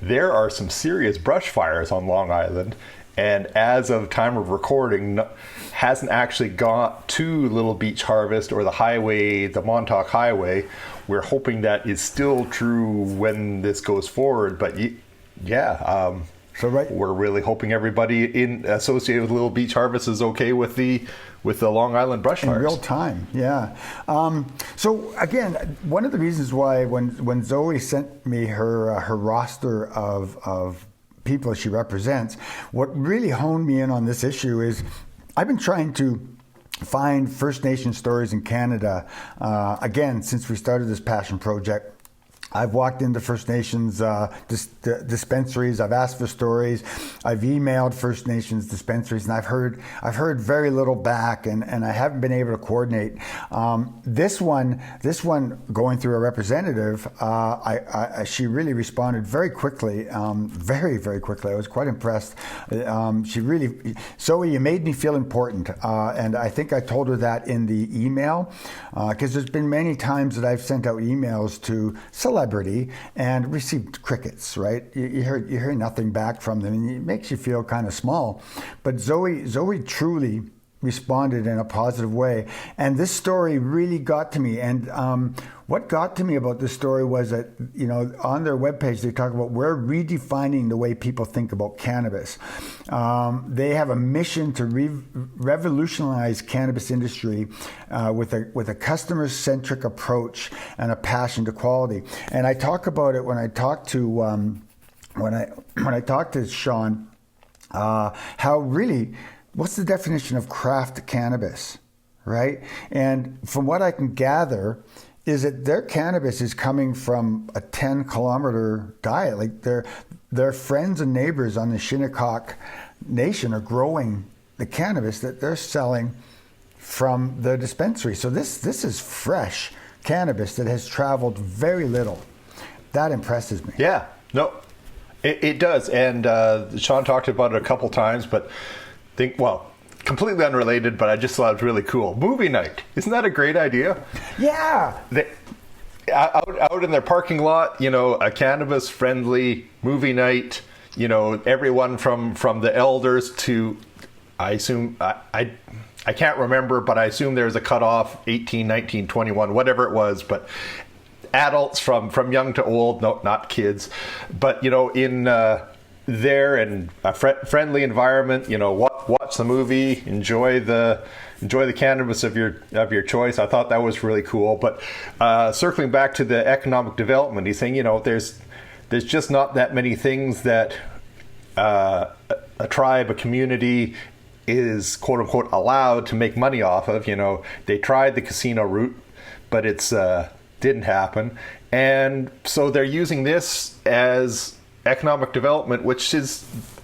There are some serious brush fires on Long Island, and as of time of recording, hasn't actually got to Little Beach Harvest or the Montauk Highway. We're hoping that is still true when this goes forward. But so we're really hoping everybody associated with Little Beach Harvest is okay with the Long Island brush fires. In real time, yeah. So again, one of the reasons why when Zoe sent me her roster of people she represents, what really honed me in on this issue is I've been trying to find First Nation stories in Canada, again, since we started this passion project. I've walked into First Nations dispensaries. I've asked for stories. I've emailed First Nations dispensaries, and I've heard very little back, and I haven't been able to coordinate. This one going through a representative, she really responded very quickly, very, very quickly. I was quite impressed. Zoe, you made me feel important, and I think I told her that in the email, because there's been many times that I've sent out emails to celebrities and received crickets, right? You hear nothing back from them, and it makes you feel kind of small. But Zoe truly responded in a positive way. And this story really got to me. And what got to me about this story was that, on their webpage, they talk about we're redefining the way people think about cannabis. They have a mission to revolutionize cannabis industry with a customer-centric approach and a passion to quality. And I talk about it when I talk to when I talk to Sean, how really, what's the definition of craft cannabis, right? And from what I can gather, is that their cannabis is coming from a 10-kilometer diet. Like their friends and neighbors on the Shinnecock Nation are growing the cannabis that they're selling from the dispensary. So this is fresh cannabis that has traveled very little. That impresses me. Yeah, no, it does. And Sean talked about it a couple times, but completely unrelated, but I just thought it was really cool. Movie night. Isn't that a great idea? Yeah. Out in their parking lot, a cannabis-friendly movie night, everyone from the elders to, I assume, I can't remember, but I assume there's a cutoff, 18, 19, 21, whatever it was, but adults from young to old, no, not kids, but, in there in a friendly environment, watch the movie, enjoy the cannabis of your choice. I thought that was really cool. But circling back to the economic development, he's saying, there's just not that many things that a tribe, a community is quote unquote allowed to make money off of. They tried the casino route, but it's didn't happen, and so they're using this as economic development,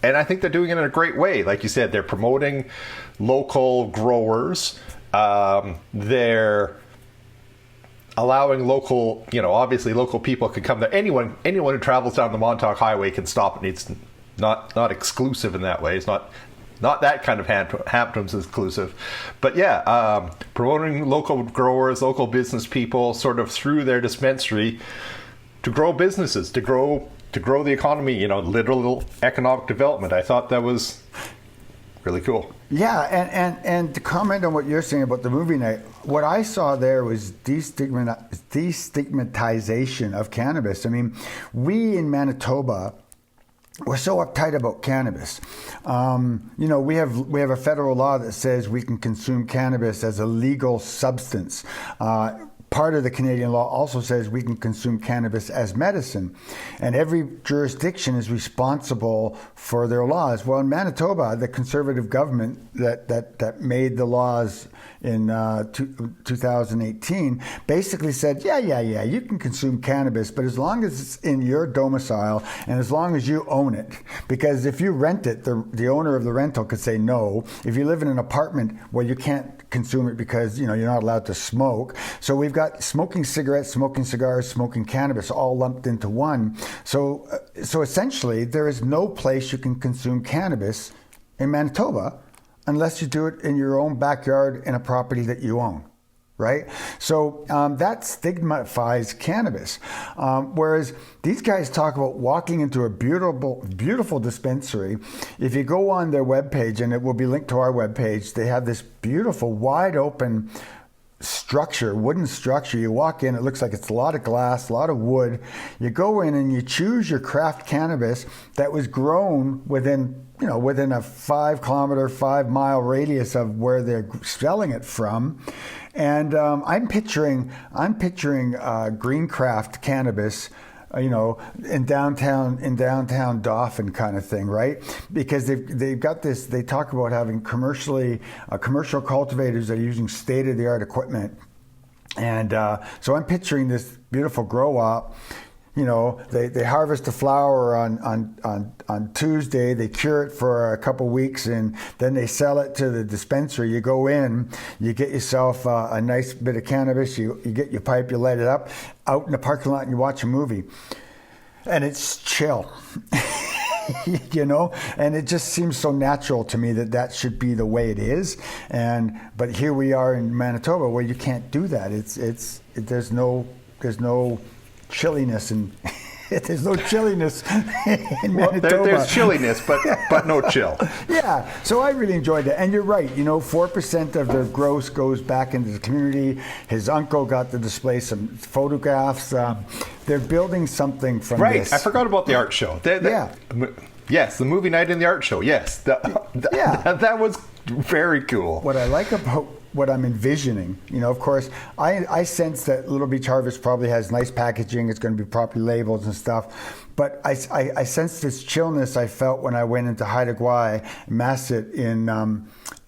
and I think they're doing it in a great way. Like you said, they're promoting local growers. They're allowing local, obviously local people can come there. Anyone who travels down the Montauk Highway can stop, and it's not exclusive in that way. It's not that kind of Hamptons exclusive. But yeah, promoting local growers, local business people sort of through their dispensary to grow businesses, to grow the economy, literal economic development. I thought that was really cool. Yeah, and to comment on what you're saying about the movie night, what I saw there was destigmatization of cannabis. I mean, we in Manitoba, we're so uptight about cannabis. We have a federal law that says we can consume cannabis as a legal substance. Part of the Canadian law also says we can consume cannabis as medicine, and every jurisdiction is responsible for their laws. Well, in Manitoba, the Conservative government that made the laws in 2018 basically said, yeah, you can consume cannabis, but as long as it's in your domicile and as long as you own it. Because if you rent it, the owner of the rental could say no. If you live in an apartment, well, you can't consume it because you're not allowed to smoke. So we've got smoking cigarettes, smoking cigars, smoking cannabis all lumped into one. So essentially, there is no place you can consume cannabis in Manitoba unless you do it in your own backyard in a property that you own, right? So that stigmatizes cannabis. Whereas these guys talk about walking into a beautiful dispensary. If you go on their webpage, and it will be linked to our webpage, they have this beautiful, wide open structure, wooden structure. You walk in, it looks like it's a lot of glass, a lot of wood. You go in and you choose your craft cannabis that was grown within a 5 kilometer, 5 mile radius of where they're selling it from. And I'm picturing green craft cannabis, in downtown Dauphin kind of thing, right? Because they've got this. They talk about having commercial cultivators that are using state-of-the-art equipment, and so I'm picturing this beautiful grow op. They harvest the flower on Tuesday, they cure it for a couple weeks, and then they sell it to the dispensary. You go in, you get yourself a nice bit of cannabis, you get your pipe, you light it up, out in the parking lot, and you watch a movie. And it's chill. And it just seems so natural to me that should be the way it is. But here we are in Manitoba where you can't do that. There's no chilliness and There's no chilliness in Well, Manitoba. there's chilliness, but no chill. Yeah, so I really enjoyed it. And you're right, 4% of their gross goes back into the community. His uncle got to display some photographs. They're building something from this. Right, I forgot about the art show. Yeah. Yes, the movie night in the art show. Yes, that was very cool. What I like about what I'm envisioning, of course, I sense that Little Beach Harvest probably has nice packaging. It's going to be properly labeled and stuff. But I sense this chillness I felt when I went into Haida Gwaii, Masset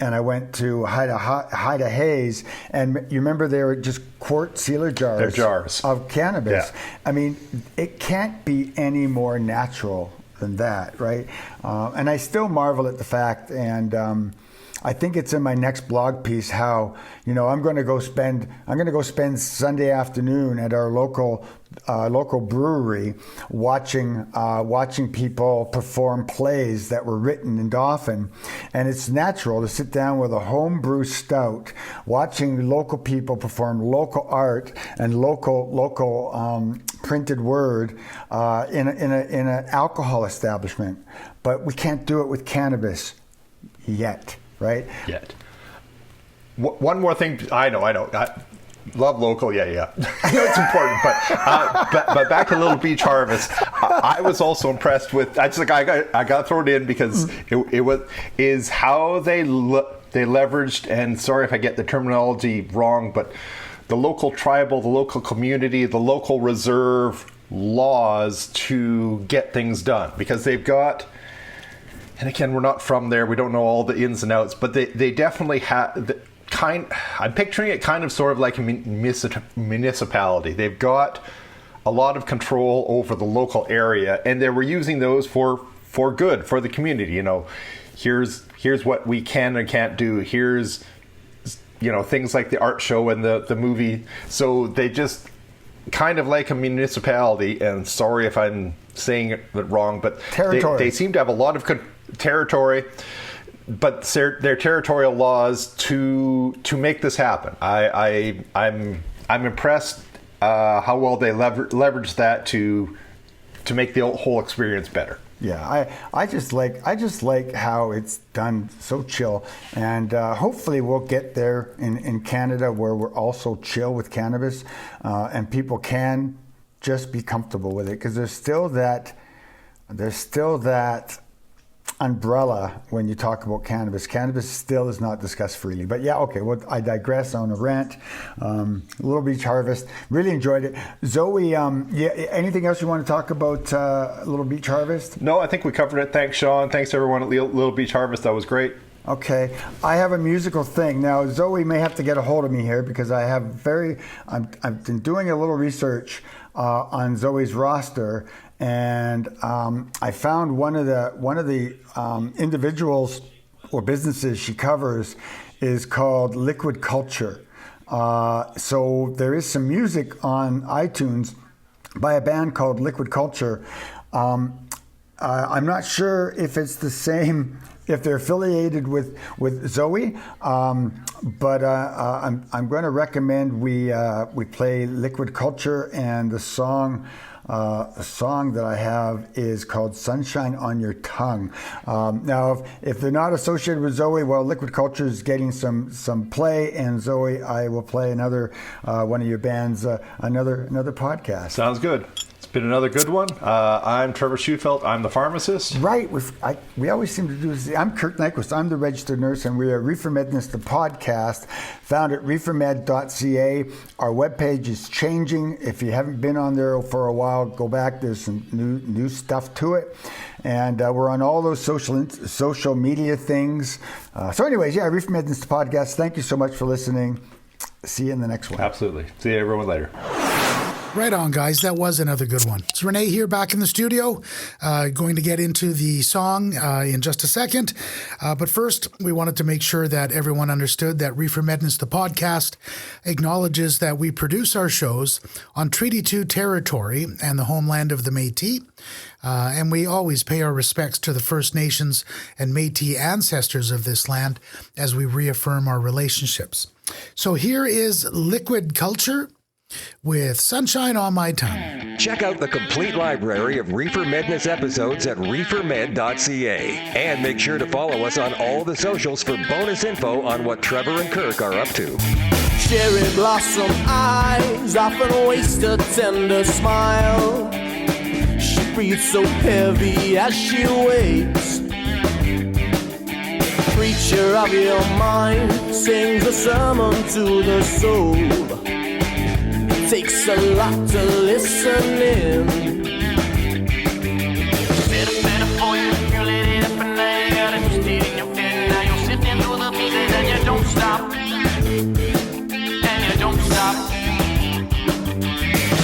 and I went to Haida Hayes, and you remember they were just quart sealer jars. They're jars of cannabis. Yeah. I mean, it can't be any more natural than that, right? And I still marvel at the fact, and I think it's in my next blog piece how I'm going to go spend Sunday afternoon at our local brewery watching people perform plays that were written in Dauphin, and it's natural to sit down with a homebrew stout, watching local people perform local art and local printed word in an alcohol establishment, but we can't do it with cannabis yet. Right? Yet. One more thing. I know. I love local. Yeah. I know it's important, but back to Little Beach Harvest. I was also impressed with. I got thrown in because is how they leveraged. And sorry if I get the terminology wrong, but the local tribal, the local community, the local reserve laws to get things done, because they've got. And again, we're not from there. We don't know all the ins and outs, but they definitely have I'm picturing it kind of sort of like a municipality. They've got a lot of control over the local area, and they were using those for good, for the community. Here's what we can and can't do. Here's things like the art show and the movie. So they just kind of like a municipality. And sorry if I'm saying it wrong, but they seem to have a lot of territory, but their territorial laws to make this happen. I'm impressed how well they leverage that to make the whole experience better. Yeah, I just like how it's done so chill, and hopefully we'll get there in Canada where we're also chill with cannabis, and people can just be comfortable with it, because there's still that umbrella when you talk about cannabis. Cannabis still is not discussed freely. But yeah, okay, well, I digress on a rant. Little Beach Harvest, really enjoyed it. Zoe, anything else you want to talk about Little Beach Harvest? No, I think we covered it. Thanks, Sean. Thanks, everyone at Little Beach Harvest. That was great. Okay, I have a musical thing. Now, Zoe may have to get a hold of me here, because I've been doing a little research on Zoe's roster, and I found one of the individuals or businesses she covers is called Liquid Culture. So there is some music on iTunes by a band called Liquid Culture. I'm not sure if it's the same, if they're affiliated with Zoe, but I'm going to recommend we play Liquid Culture, and the song that I have is called Sunshine on Your Tongue. Now, if they're not associated with Zoe, well, Liquid Culture is getting some play, and Zoe, I will play another one of your bands, another podcast. Sounds good. Been another good one. I'm Trevor Schufelt. I'm the pharmacist. Right. We always seem to do this. I'm Kirk Nyquist. I'm the registered nurse, and we are Reefer Medness, the podcast, found at reefermed.ca. Our webpage is changing. If you haven't been on there for a while, go back. There's some new stuff to it. And we're on all those social media things. So anyways, yeah, Reefer Medness, the podcast. Thank you so much for listening. See you in the next one. Absolutely. See you everyone later. Right on, guys. That was another good one. It's Renee here back in the studio, going to get into the song in just a second. But first, we wanted to make sure that everyone understood that Reefer Medness, the podcast, acknowledges that we produce our shows on Treaty 2 territory and the homeland of the Métis. And we always pay our respects to the First Nations and Métis ancestors of this land as we reaffirm our relationships. So here is Liquid Culture with Sunshine on My Tongue. Check out the complete library of Reefer Madness episodes at reefermed.ca. And make sure to follow us on all the socials for bonus info on what Trevor and Kirk are up to. Cherry blossom eyes often waste a tender smile. She breathes so heavy as she waits. Preacher of your mind sings a sermon to the soul. It takes a lot to listen in. Said it's better for you if you let it up and now you got it twisted in your head. Now you're sifting through the pieces and you don't stop. And you don't stop.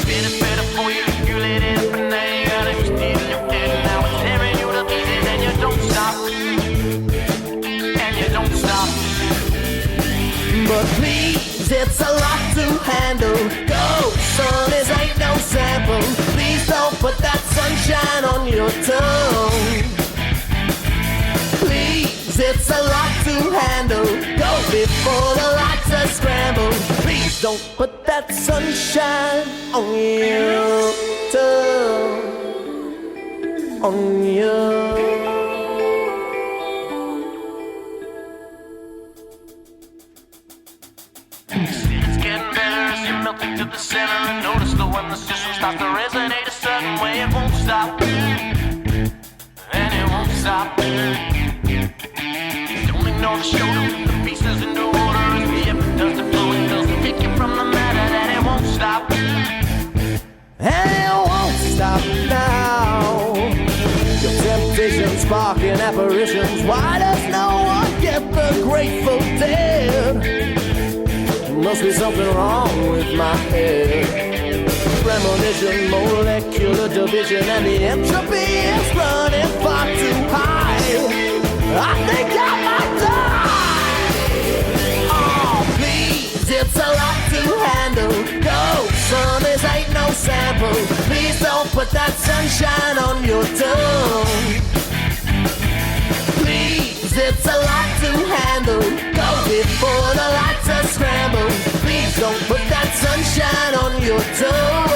Said it's better for you if you let it up and now you got it twisted in your head. Now it's tearing you to pieces and you don't stop. Don't stop. But please, it's a lot to handle. Go, son, this ain't no sample. Please don't put that sunshine on your tongue. Please, it's a lot to handle. Go before the lights are scrambled. Please don't put that sunshine on your tongue. On your to the center and notice that when the system starts to resonate a certain way, it won't stop. And it won't stop. Don't ignore the shoulder, the pieces into order as the effort does the flow. It doesn't take you from the matter that it won't stop. And it won't stop now. Your temptations sparking apparitions. Why does no one get the Grateful Dead? Must be something wrong with my head. Premonition, molecular division, and the entropy is running far too high. I think I might die. Oh, please, it's a lot to handle. Go, son, this ain't no sample. Please don't put that sunshine on your tongue. Please, it's a lot to handle. Go before the lights are scrambled. Please don't put that sunshine on your tongue.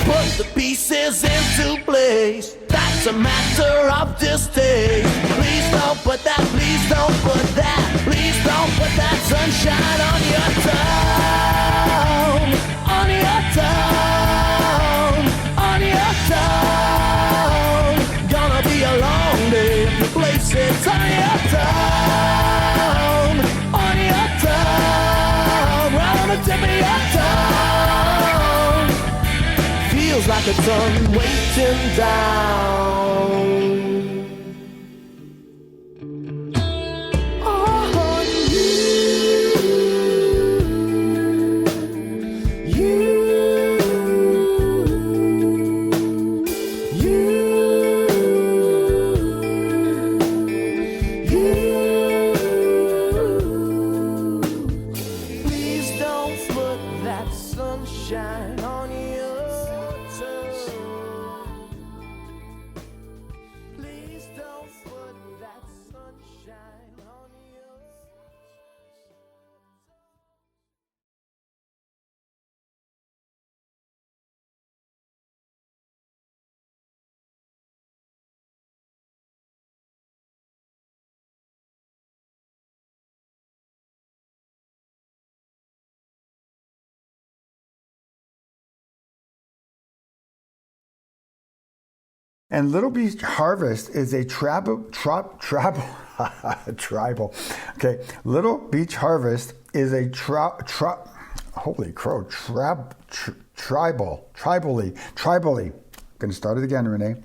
Put the pieces into place. That's a matter of distaste. Please don't put that, please don't put that. Please don't put that sunshine on your tongue. On your tongue. On your tongue. Gonna be a long day if you place it on your tongue. On your tongue. Right on the tip of your tongue. Feels like a tongue weighting down. And Little Beach Harvest is a tribal. Okay, Little Beach Harvest is a tribally. Going to start it again, Renee.